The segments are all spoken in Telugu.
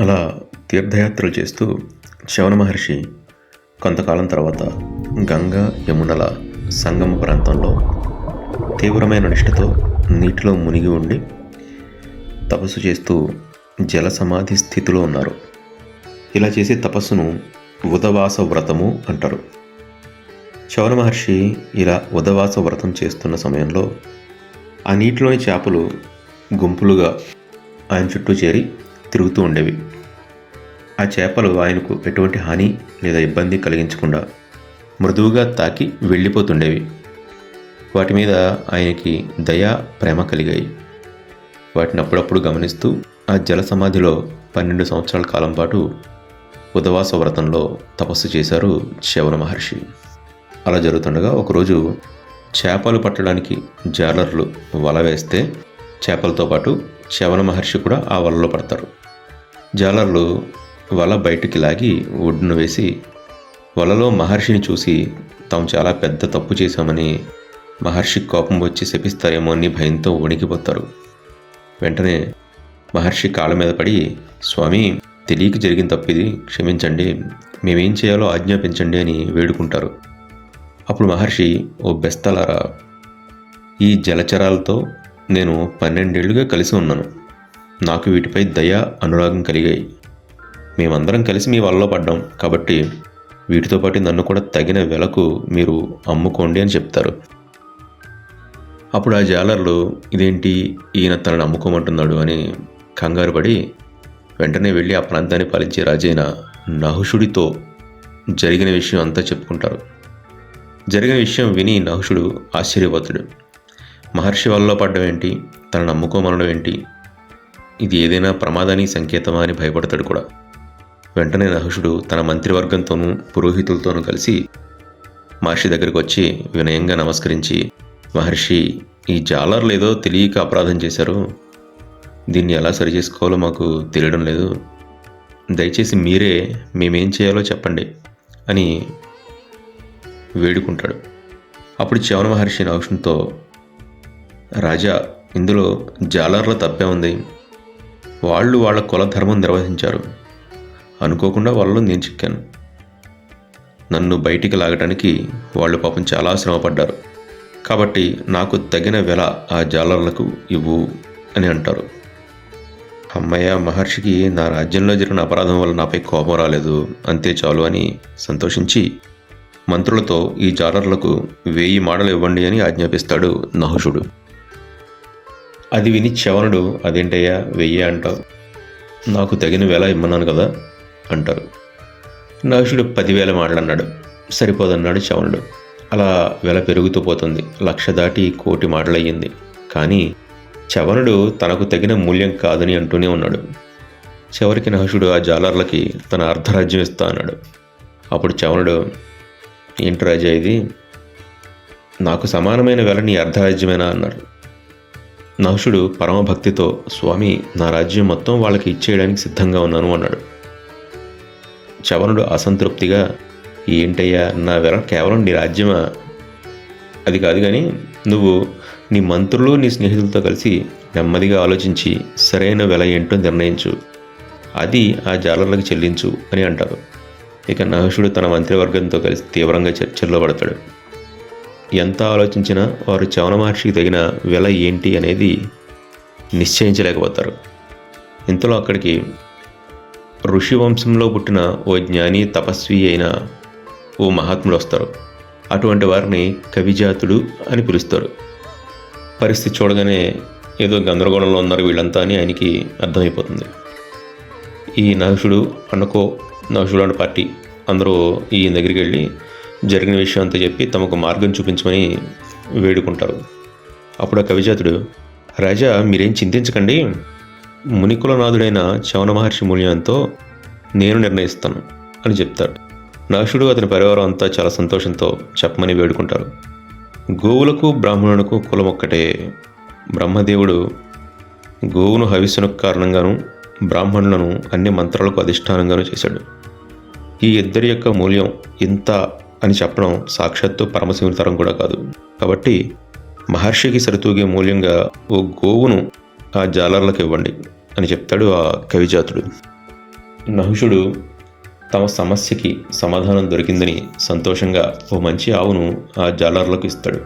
అలా తీర్థయాత్రలు చేస్తూ శవన మహర్షి కొంతకాలం తర్వాత గంగా యమునల సంగమ ప్రాంతంలో తీవ్రమైన నిష్ఠతో నీటిలో మునిగి ఉండి తపస్సు చేస్తూ జల సమాధి స్థితిలో ఉన్నారు. ఇలా చేసే తపస్సును ఉదవాస వ్రతము అంటారు. శవన మహర్షి ఇలా ఉదవాస వ్రతం చేస్తున్న సమయంలో ఆ నీటిలోని చేపలు గుంపులుగా ఆయన చుట్టూ చేరి తిరుగుతూ ఉండేవి. ఆ చేపలు ఆయనకు ఎటువంటి హాని లేదా ఇబ్బంది కలిగించకుండా మృదువుగా తాకి వెళ్ళిపోతుండేవి. వాటి మీద ఆయనకి దయ, ప్రేమ కలిగాయి. వాటిని అప్పుడప్పుడు గమనిస్తూ ఆ జల సమాధిలో 12 సంవత్సరాల కాలం పాటు ఉదవాస వ్రతంలో తపస్సు చేశారు శవన మహర్షి. అలా జరుగుతుండగా ఒకరోజు చేపలు పట్టడానికి జాలర్లు వల వేస్తే చేపలతో పాటు శవన మహర్షి కూడా ఆ వలలో పడతారు. జాలర్లు వల బయటికి లాగి ఒడ్డును వేసి వలలో మహర్షిని చూసి తాము చాలా పెద్ద తప్పు చేశామని మహర్షి కోపం వచ్చి శపిస్తారేమో అని భయంతో వణికిపోతారు. వెంటనే మహర్షి కాళ్ళ మీద పడి, స్వామి, తెలియక జరిగిన తప్పిది, క్షమించండి, మేమేం చేయాలో ఆజ్ఞాపించండి అని వేడుకుంటారు. అప్పుడు మహర్షి, ఓ బెస్తలారా, ఈ జలచరాలతో నేను 12 ఏళ్లుగా కలిసి ఉన్నాను. నాకు వీటిపై దయ, అనురాగం కలిగాయి. మేమందరం కలిసి మీ వలలో పడ్డాం కాబట్టి వీటితో పాటు నన్ను కూడా తగిన వెలకు మీరు అమ్ముకోండి అని చెప్తారు. అప్పుడు ఆ జాలర్లు, ఇదేంటి, ఈయన తనను అమ్ముకోమంటున్నాడు అని కంగారు పడి వెంటనే వెళ్ళి ఆ ప్రాంతాన్ని పాలించే రాజైన నహుషుడితో జరిగిన విషయం అంతా చెప్పుకుంటారు. జరిగిన విషయం విని నహుషుడు ఆశ్చర్యపోతాడు. మహర్షి వలలో పడ్డం ఏంటి, తనను అమ్ముకోమనడం ఏంటి, ఇది ఏదైనా ప్రమాదానికి సంకేతమా అని భయపడతాడు కూడా. వెంటనే నహుషుడు తన మంత్రివర్గంతోనూ పురోహితులతోనూ కలిసి మహర్షి దగ్గరికి వచ్చి వినయంగా నమస్కరించి, మహర్షి, ఈ జాలర్లు ఏదో తెలియక అపరాధం చేశారు, దీన్ని ఎలా సరి చేసుకోవాలో మాకు తెలియడం లేదు, దయచేసి మీరే మేమేం చేయాలో చెప్పండి అని వేడుకుంటాడు. అప్పుడు శవన మహర్షి నహుషునితో, రాజా, ఇందులో జాలర్ల తప్పే ఉంది. వాళ్ళు వాళ్ళ కుల ధర్మం నిర్వహించారు. అనుకోకుండా వాళ్ళలో నేను చిక్కాను. నన్ను బయటికి లాగడానికి వాళ్ళు పాపం చాలా శ్రమపడ్డారు. కాబట్టి నాకు తగిన వెల ఆ జాలర్లకు ఇవ్వు అని అంటారు. అమ్మయ్య, మహర్షికి నా రాజ్యంలో జరిగిన అపరాధం వల్ల నాపై కోపం రాలేదు, అంతే చాలు అని సంతోషించి మంత్రులతో ఈ జాలర్లకు 1000 మాడలు ఇవ్వండి అని ఆజ్ఞాపిస్తాడు నహుషుడు. అది విని శవనుడు, అదేంటయ్యా 1000 అంటావు, నాకు తగిన వెల ఇమ్మన్నాను కదా అంటారు. నహుషుడు 10,000 మాటలు అన్నాడు. సరిపోదన్నాడు శవనుడు. అలా వెల పెరుగుతూ పోతుంది. 1,00,000 దాటి 1,000,000 మాటలయ్యింది. కానీ శవనుడు తనకు తగిన మూల్యం కాదని అంటూనే ఉన్నాడు. చివరికి నహుషుడు ఆ జాలర్లకి తన అర్ధరాజ్యం ఇస్తా అన్నాడు. అప్పుడు శవనుడు, ఏంటి రాజా ఇది, నాకు సమానమైన వెల నీ అర్ధరాజ్యమేనా అన్నాడు. నహుషుడు పరమభక్తితో, స్వామి, నా రాజ్యం మొత్తం వాళ్ళకి ఇచ్చేయడానికి సిద్ధంగా ఉన్నాను అన్నాడు. శవనుడు అసంతృప్తిగా, ఏంటయ్యా, నా వెల కేవలం నీ రాజ్యమా, అది కాదు కానీ నువ్వు నీ మంత్రులు నీ స్నేహితులతో కలిసి నెమ్మదిగా ఆలోచించి సరైన వెల ఏంటో నిర్ణయించు, అది ఆ జాలర్లకు చెల్లించు అని అంటారు. ఇక నహుషుడు తన మంత్రివర్గంతో కలిసి తీవ్రంగా చర్చల్లో పడతాడు. ఎంత ఆలోచించినా వారు శవన మహర్షికి తగిన వెల ఏంటి అనేది నిశ్చయించలేకపోతారు. ఇంతలో అక్కడికి ఋషి వంశంలో పుట్టిన ఓ జ్ఞాని, తపస్వి అయిన ఓ మహాత్ముడు వస్తారు. అటువంటి వారిని కవిజాతుడు అని పిలుస్తారు. పరిస్థితి చూడగానే ఏదో గందరగోళంలో ఉన్నారు వీళ్ళంతా అని ఆయనకి అర్థమైపోతుంది. ఈ నహుషుడు అన్న పార్టీ అందరూ ఈయన దగ్గరికి వెళ్ళి జరిగిన విషయం అంతా చెప్పి తమకు మార్గం చూపించమని వేడుకుంటారు. అప్పుడు ఆ కవిజాతుడు, రాజా, మీరేం చింతించకండి, మునికులనాథుడైన శవన మహర్షి మూల్యంతో నేను నిర్ణయిస్తాను అని చెప్తాడు. నహుషుడు అతని పరివారం అంతా చాలా సంతోషంతో చెప్పమని వేడుకుంటారు. గోవులకు బ్రాహ్మణులకు కులం ఒక్కటే. బ్రహ్మదేవుడు గోవును హవిస్సునకు కారణంగాను బ్రాహ్మణులను అన్ని మంత్రాలకు అధిష్టానంగాను చేశాడు. ఈ ఇద్దరి యొక్క మూల్యం ఇంత అని చెప్పడం సాక్షాత్తు పరమశివుని తరం కూడా కాదు. కాబట్టి మహర్షికి సరితూగే మూల్యంగా ఓ గోవును ఆ జాలర్లకు ఇవ్వండి అని చెప్తాడు ఆ కవిజాతుడు. నహుషుడు తమ సమస్యకి సమాధానం దొరికిందని సంతోషంగా ఓ మంచి ఆవును ఆ జాలర్లకు ఇస్తాడు.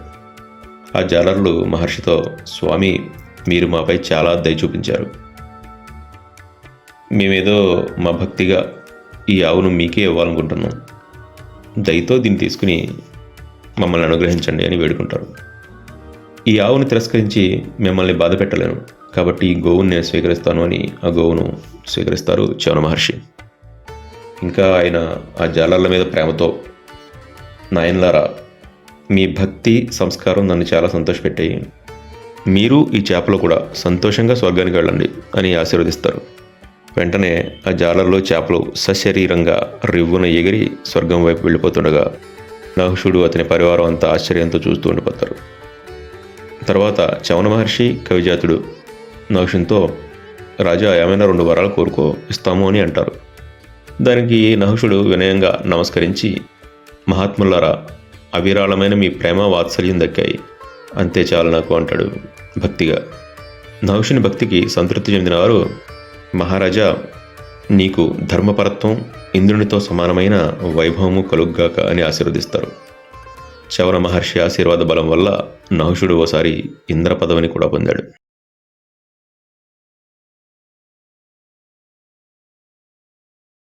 ఆ జాలర్లు మహర్షితో, స్వామి, మీరు మాపై చాలా దయ చూపించారు. మేమేదో మా భక్తిగా ఈ ఆవును మీకే ఇవ్వాలనుకుంటున్నాం. దయతో దీన్ని తీసుకుని మమ్మల్ని అనుగ్రహించండి అని వేడుకుంటారు. ఈ ఆవును తిరస్కరించి మిమ్మల్ని బాధ పెట్టలేను, కాబట్టి ఈ గోవును నేను స్వీకరిస్తాను అని ఆ గోవును స్వీకరిస్తారు చ్యవన మహర్షి. ఇంకా ఆయన ఆ జాలర్ల మీద ప్రేమతో, నాయనలారా, మీ భక్తి సంస్కారం నన్ను చాలా సంతోషపెట్టాయి. మీరు ఈ చేపలు కూడా సంతోషంగా స్వర్గానికి వెళ్ళండి అని ఆశీర్వదిస్తారు. వెంటనే ఆ జాలర్లో చేపలు సశరీరంగా రివ్వున ఎగిరి స్వర్గం వైపు వెళ్ళిపోతుండగా నహుషుడు అతని పరివారం అంతా ఆశ్చర్యంతో చూస్తూ ఉండిపోతారు. తర్వాత చ్యవన మహర్షి కవిజాతుడు నహుషునితో, రాజా, ఏమైనా 2 వరాలు కోరుకో, ఇస్తాము అని అంటారు. దానికి నహుషుడు వినయంగా నమస్కరించి, మహాత్ములారా, అవిరాళమైన మీ ప్రేమ వాత్సల్యం దక్కాయి, అంతే చాలు నాకు అంటాడు భక్తిగా. నహుషుని భక్తికి సంతృప్తి చెందిన వారు, మహారాజా, నీకు ధర్మపరత్వం, ఇంద్రునితో సమానమైన వైభవము కలుగ్గాక అని ఆశీర్వదిస్తారు. చ్యవన మహర్షి ఆశీర్వాద బలం వల్ల నహుషుడు ఓసారి ఇంద్ర పదవిని కూడా పొందాడు.